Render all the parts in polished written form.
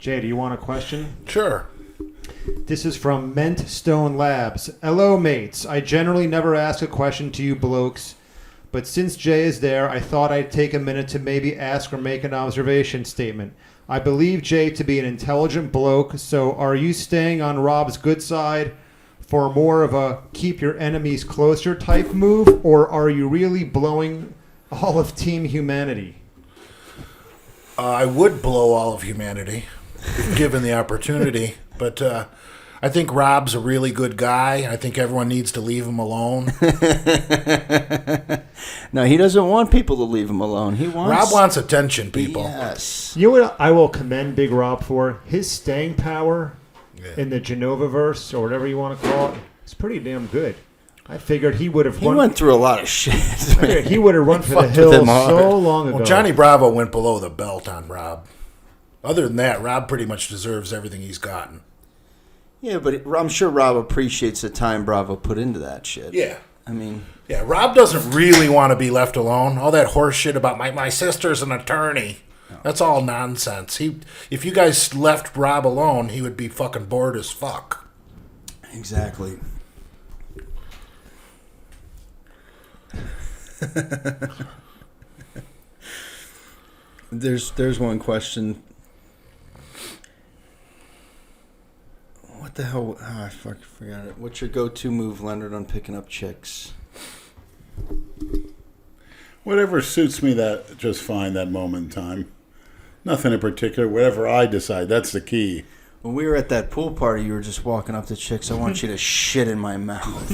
Jay, do you want a question? Sure. This is from Ment Stone Labs. Hello, mates. I generally never ask a question to you blokes, but since Jay is there, I thought I'd take a minute to maybe ask or make an observation statement. I believe Jay to be an intelligent bloke, so are you staying on Rob's good side for more of a keep your enemies closer type move, or are you really blowing all of Team Humanity? I would blow all of humanity, if given the opportunity, but I think Rob's a really good guy. I think everyone needs to leave him alone. No, he doesn't want people to leave him alone. Rob wants attention, people. Yes. You know what I will commend Big Rob for? His staying power in the Genova-verse, or whatever you want to call it, is pretty damn good. I figured he would have He went through a lot of shit. He would have run for the hills so long ago. Well, Johnny Bravo went below the belt on Rob. Other than that, Rob pretty much deserves everything he's gotten. Yeah, but I'm sure Rob appreciates the time Bravo put into that shit. Yeah. I mean... Yeah, Rob doesn't really want to be left alone. All that horse shit about my sister's an attorney. That's all nonsense. If you guys left Rob alone, he would be fucking bored as fuck. Exactly. There's one question. What the hell? Oh, I forgot it. What's your go-to move, Leonard, on picking up chicks? Whatever suits me that just fine that moment in time. Nothing in particular. Whatever I decide, that's the key. When we were at that pool party, you were just walking up to chicks. I want you to shit in my mouth.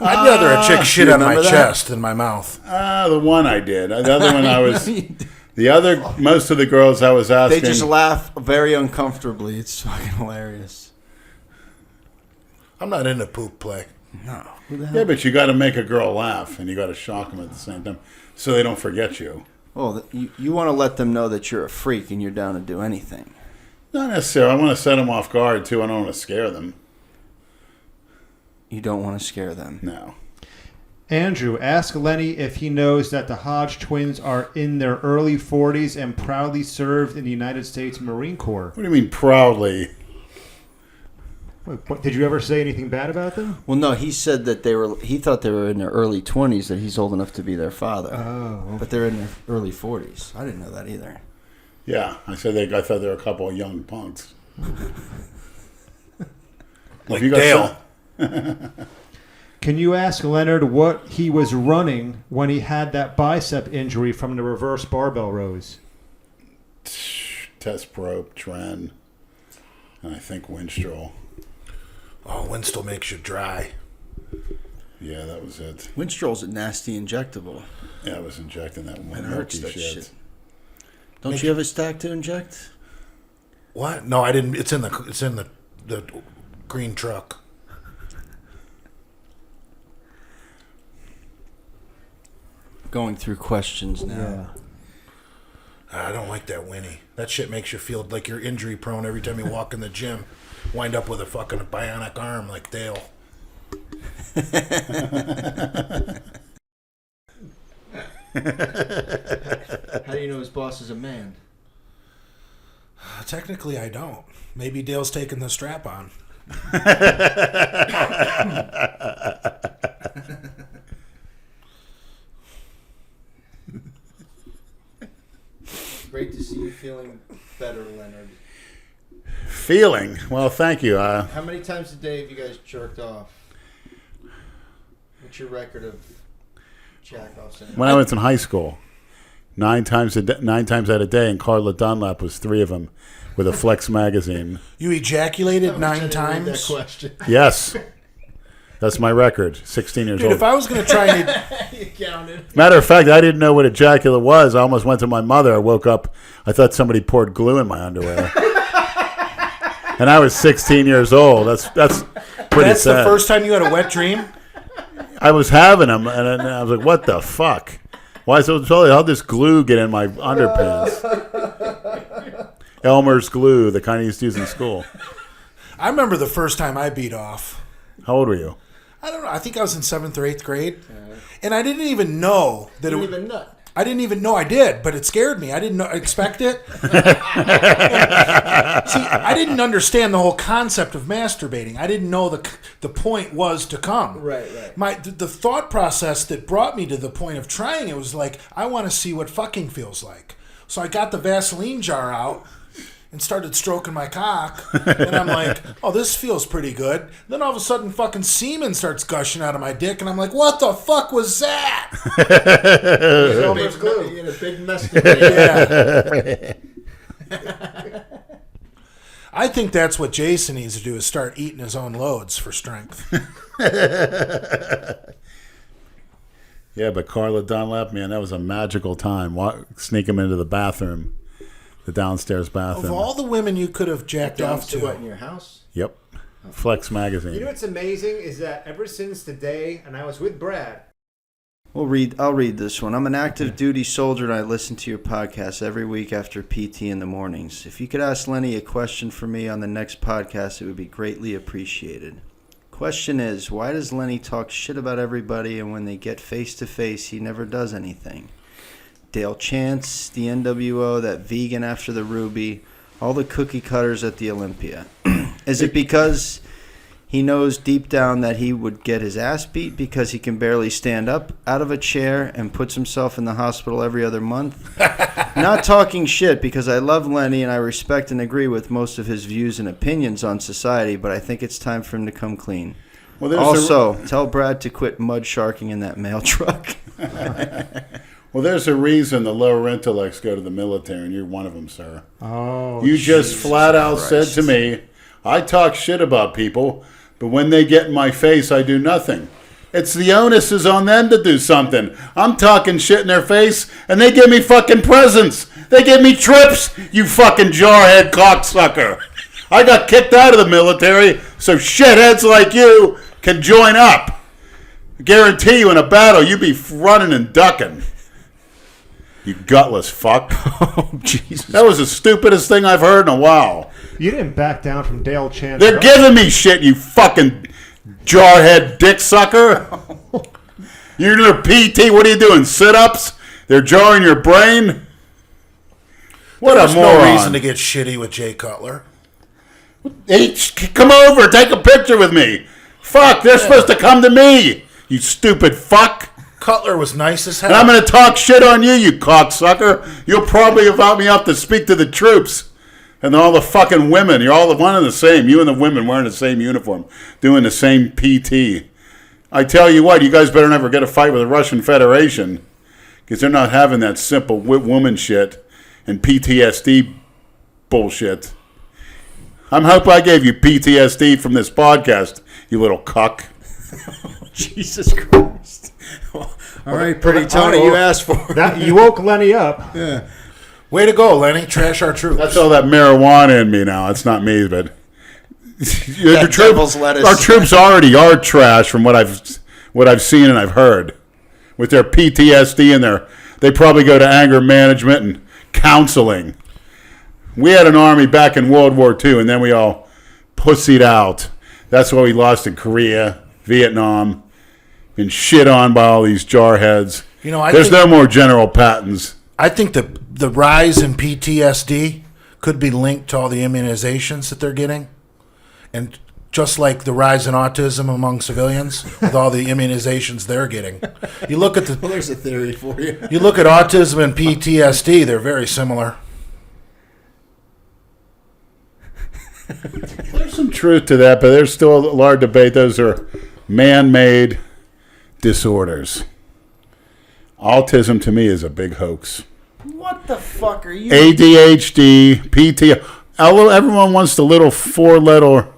I'd rather a chick shit on my chest than my mouth. The one I did. The other one I was... most of the girls I was asking... They just laugh very uncomfortably. It's fucking hilarious. I'm not into poop play. No. Yeah, but you got to make a girl laugh, and you got to shock them at the same time, so they don't forget you. Well, you want to let them know that you're a freak and you're down to do anything. Not necessarily. I want to set them off guard, too. I don't want to scare them. You don't want to scare them. No. Andrew, ask Lenny if he knows that the Hodge twins are in their early 40s and proudly served in the United States Marine Corps. What do you mean proudly? What, did you ever say anything bad about them? Well, no, he said that he thought they were in their early 20s, that he's old enough to be their father. Oh. Okay. But they're in their early 40s. I didn't know that either. Yeah, I thought they were a couple of young punks. Like Dale. Can you ask Leonard what he was running when he had that bicep injury from the reverse barbell rows? Test probe, Tren, and I think Winstrol. Oh, Winstrol makes you dry. Yeah, that was it. Winstrol's a nasty injectable. Yeah, I was injecting that one. It hurts that shit. Don't Makes you have a stack to inject? What? No, I didn't. It's in the green truck. Going through questions now. Yeah. I don't like that whinny. That shit makes you feel like you're injury prone every time you walk in the gym. Wind up with a fucking bionic arm like Dale. How do you know his boss is a man? Technically, I don't. Maybe Dale's taking the strap on. Great to see you feeling better, Leonard. Feeling? Well, thank you. How many times a day have you guys jerked off? What's your record of jack-offs? When I was in high school, 9 times out of day, and Carla Dunlap was 3 of them with a Flex magazine. You ejaculated 9 times? That question. Yes. That's my record, 16 years Dude, old. if I was going to try and... You counted. Matter of fact, I didn't know what ejaculate was. I almost went to my mother. I woke up. I thought somebody poured glue in my underwear. And I was 16 years old. That's pretty sad. The first time you had a wet dream? I was having them, and I was like, what the fuck? Why so how'd this glue get in my underpants? Elmer's glue, the kind I used to use in school. I remember the first time I beat off. How old were you? I don't know. I think I was in 7th or 8th grade. And I didn't even know that You didn't even nut. I didn't even know I did, but it scared me. I didn't expect it. See, I didn't understand the whole concept of masturbating. I didn't know the point was to come. Right. The thought process that brought me to the point of trying it was like, I want to see what fucking feels like. So I got the Vaseline jar out and started stroking my cock, and I'm like, oh, this feels pretty good. Then all of a sudden, fucking semen starts gushing out of my dick, and I'm like, what the fuck was that? In a big mess. Yeah. I think that's what Jason needs to do, is start eating his own loads for strength. Yeah, but Carla Dunlap, man, that was a magical time. Sneak him into the bathroom, the downstairs bathroom. Of all the women you could have jacked off to. What, in your house? Yep. Flex magazine. You know what's amazing is that ever since the day, and I was with Brad. I'll read this one. I'm an active duty soldier and I listen to your podcast every week after PT in the mornings. If you could ask Lenny a question for me on the next podcast, it would be greatly appreciated. Question is, why does Lenny talk shit about everybody and when they get face to face, he never does anything? Dale Chance, the NWO, that vegan after the Ruby, all the cookie cutters at the Olympia. Is it because he knows deep down that he would get his ass beat because he can barely stand up out of a chair and puts himself in the hospital every other month? Not talking shit, because I love Lenny and I respect and agree with most of his views and opinions on society, but I think it's time for him to come clean. Well, also, tell Brad to quit mud sharking in that mail truck. Well, there's a reason the lower intellects go to the military, and you're one of them, sir. Oh, you just flat out said to me, I talk shit about people, but when they get in my face, I do nothing. It's the onus is on them to do something. I'm talking shit in their face, and they give me fucking presents. They give me trips, you fucking jarhead cocksucker. I got kicked out of the military, so shitheads like you can join up. I guarantee you in a battle, you be running and ducking. You gutless fuck. Oh, Jesus. That was the stupidest thing I've heard in a while. You didn't back down from Dale Chance. They're giving me shit, you fucking jarhead dick sucker. You're doing PT. What are you doing? Sit-ups? They're jarring your brain? What There's a moron. no reason to get shitty with Jay Cutler. Hey, come over. Take a picture with me. Fuck, they're supposed to come to me, you stupid fuck. Cutler was nice as hell. And I'm going to talk shit on you, you cocksucker. You'll probably invite me up to speak to the troops. And all the fucking women. You're all the one and the same. You and the women wearing the same uniform. Doing the same PT. I tell you what, you guys better never get a fight with the Russian Federation. Because they're not having that simple woman shit and PTSD bullshit. I'm hoping I gave you PTSD from this podcast, you little cuck. Jesus Christ. All right, pretty Tony, you asked for it. That, you woke Lenny up. Yeah. Way to go, Lenny. Trash our troops. That's all that marijuana in me now. It's not me, but devil's lettuce. Our troops already are trash from what I've seen and I've heard. With their PTSD and they probably go to anger management and counseling. We had an army back in World War II, and then we all pussied out. That's why we lost in Korea, Vietnam, been shit on by all these jarheads. You know, there's no more General Pattons. I think the rise in PTSD could be linked to all the immunizations that they're getting. And just like the rise in autism among civilians with all the immunizations they're getting. You look at Well, there's a theory for you. You look at autism and PTSD, they're very similar. There's some truth to that, but there's still a large debate. Those are man-made disorders. Autism, to me, is a big hoax. What the fuck are you? ADHD, PT. Everyone wants the little four-letter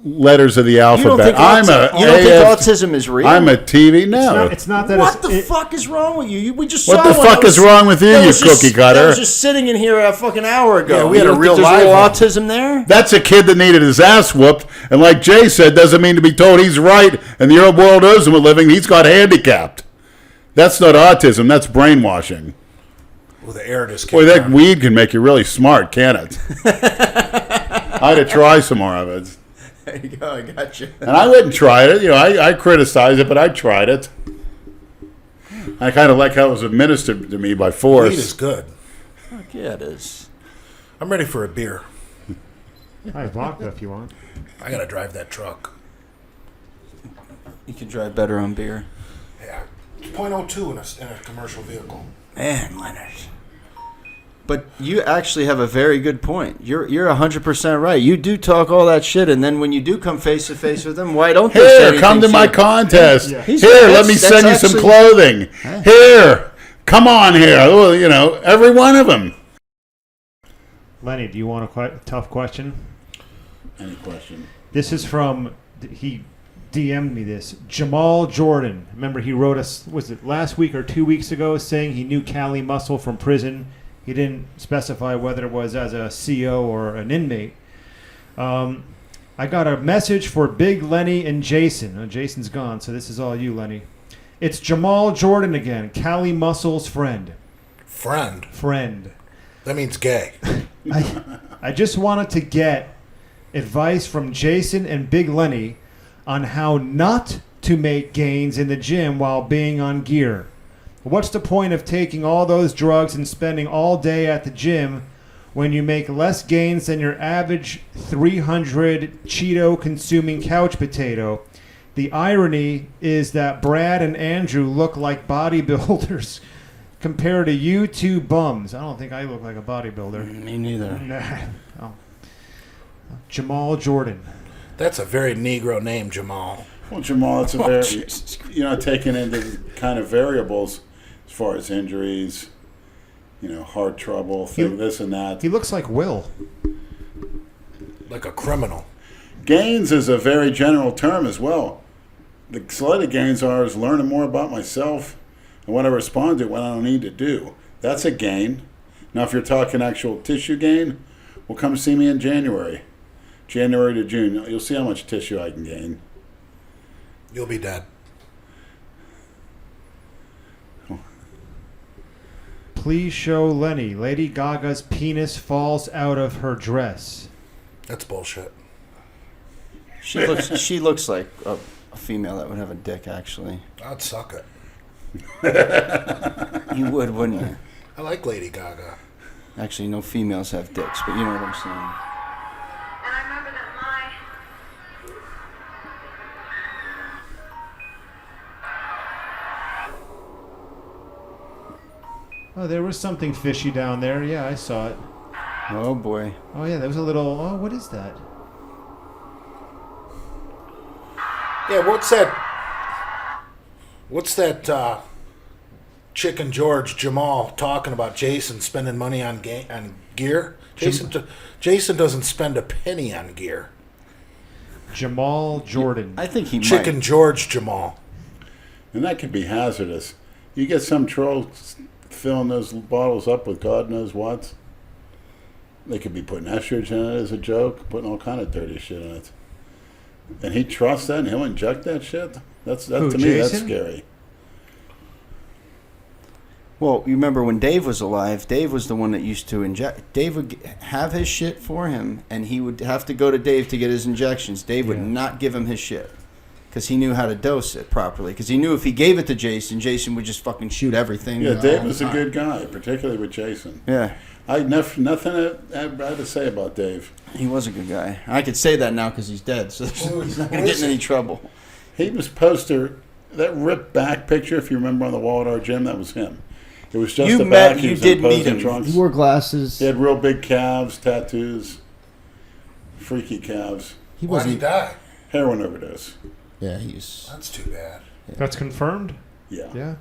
letters of the alphabet. You don't think autism is real? I'm a TV. No. It's not that. What the fuck is wrong with you? We just what saw the fuck is wrong with you, you cookie cutter? I was just sitting in here a fucking hour ago. Yeah, we had a real live one. autism there. That's a kid that needed his ass whooped, and like Jay said, doesn't mean to be told he's right, and the old world owes him a living. He's got handicapped. That's not autism. That's brainwashing. Well, the air just Boy, that weed can make you really smart, can't it? I had to try some more of it. There you go. I got you. And I wouldn't try it. You know, I criticize it, but I tried it. I kind of like how it was administered to me by Weed force. is good. Fuck yeah, it is. I'm ready for a beer. I have vodka if you want. I gotta drive that truck. You can drive better on beer. Yeah, it's .02 in a commercial vehicle. Man, Leonard. But you actually have a very good point. You're 100% right. You do talk all that shit, and then when you do come face to face with them, why don't they say Here, come to anything my you? contest. Yeah. He's- Here, let that's- me that's send you some actually- clothing. Huh? Here, come on here. Well, you know, every one of them. Lenny, do you want a tough question? Any question? This is from, he DM'd me this. Jamal Jordan. Remember he wrote us, was it last week or 2 weeks ago, saying he knew Cali Muscle from prison. He didn't specify whether it was as a CO or an inmate. I got a message for Big Lenny and Jason. Jason's gone, so this is all you, Lenny. It's Jamal Jordan again, Cali Muscle's friend. Friend. That means gay. I just wanted to get advice from Jason and Big Lenny on how not to make gains in the gym while being on gear. What's the point of taking all those drugs and spending all day at the gym when you make less gains than your average 300 Cheeto consuming couch potato? The irony is that Brad and Andrew look like bodybuilders compared to you two bums. I don't think I look like a bodybuilder. Me neither. Nah. Oh. Jamal Jordan. That's a very Negro name, Jamal. Well, Jamal, it's a Oh, very, Jesus. you're not taking into kind of variables as far as injuries, you know, heart trouble, this and that. He looks like Will. Like a criminal. Gains is a very general term as well. The slighted gains is learning more about myself and what I respond to, what I don't need to do. That's a gain. Now, if you're talking actual tissue gain, well, come see me in January. January to June. You'll see how much tissue I can gain. You'll be dead. Please show Lenny. Lady Gaga's penis falls out of her dress. That's bullshit. She looks like a female that would have a dick, actually. I'd suck it. You would, wouldn't you? I like Lady Gaga. Actually, no females have dicks, but you know what I'm saying. And I remember that Oh, there was something fishy down there. Yeah, I saw it. Oh, boy. Oh, yeah, there was a little... Oh, what is that? Yeah, what's that Chicken George Jamal talking about Jason spending money on gear? Jason doesn't spend a penny on gear. Jamal Jordan. I think he Chicken might. George Jamal. And that could be hazardous. You get some trolls filling those bottles up with God knows what. They could be putting estrogen in it as a joke, putting all kind of dirty shit in it. And he trusts that and he'll inject that shit? Who, To me, that's Jason? scary. Well, you remember when Dave was alive, Dave was the one that used to inject. Dave would have his shit for him, and he would have to go to Dave to get his injections. Dave would Yeah. not give him his shit because he knew how to dose it properly. Because he knew if he gave it to Jason, Jason would just fucking shoot everything. Yeah, all Dave the was a time. good guy, particularly with Jason. Yeah, Nothing bad to say about Dave. he was a good guy. I could say that now because he's dead, so he's not going to get in any trouble. He was that ripped back picture, if you remember on the wall at our gym, that was him. It was just You the met- back. He you was did in meet posing him. trunks. He wore glasses. He had real big calves, tattoos, freaky calves, He Why'd he wasn't. die? heroin overdose. Yeah, he's. That's too bad. That's confirmed? Yeah. Yeah.